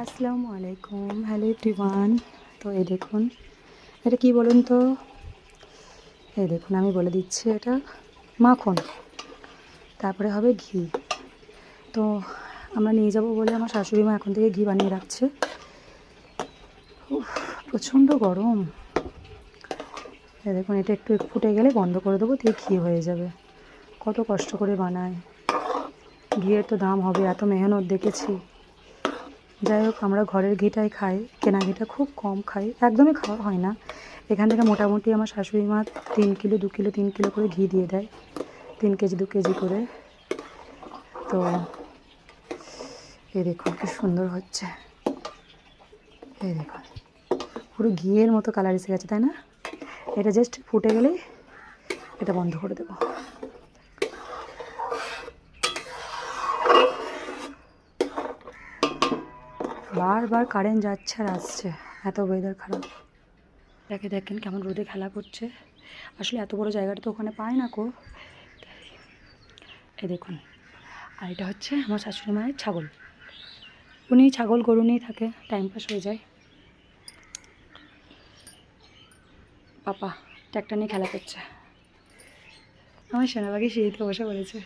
আসসালামু আলাইকুম, hello everyone. তো এই দেখুন, এটা কি বলুন তো? এই দেখুন, আমি বলে দিচ্ছি, এটা মাখন, তারপরে হবে ঘি। তো আমরা নিয়ে যাব বলে আমার শাশুড়ি মা এখন থেকে ঘি বানিয়ে রাখছে। প্রচণ্ড গরম। এই দেখুন, এটা একটু ফুটে গেলে বন্ধ করে দেবো, দিয়ে ঘি হয়ে যাবে। কত কষ্ট করে বানায়, ঘিয়ের তো দাম হবে, এত মেহনত দেখেছি। যাই হোক, আমরা ঘরের ঘিটাই খাই, কেনা ঘিটা খুব কম খাই, একদমই খাওয়া হয় না। এখান থেকে মোটামুটি আমার শাশুড়ি মা 3 কিলো 2 কিলো 3 কিলো করে ঘি দিয়ে দেয়, 3 কেজি 2 কেজি করে। তো এই দেখুন কি সুন্দর হচ্ছে, এই দেখুন পুরো ঘিয়ের মতো কালার এসে গেছে, তাই না? এটা জাস্ট ফুটে গেলেই এটা বন্ধ করে দেবো। বারবার কারেন্ট যাচ্ছে আর আসছে, এত ওয়েদার খারাপ। দেখেন কেমন রোদে খেলা করছে। আসলে এত বড় জায়গাটা তো ওখানে পায় না কো। এই দেখুন, আর এটা হচ্ছে আমার শাশুড়ি মায়ের ছাগল। উনি ছাগল গরু নিয়েই থাকে, টাইম পাস হয়ে যায়। পাপা ট্র্যাক্টর নিয়ে খেলা করছে। আমার সোনাবাগি সিঁড়িতে বসে পড়েছে।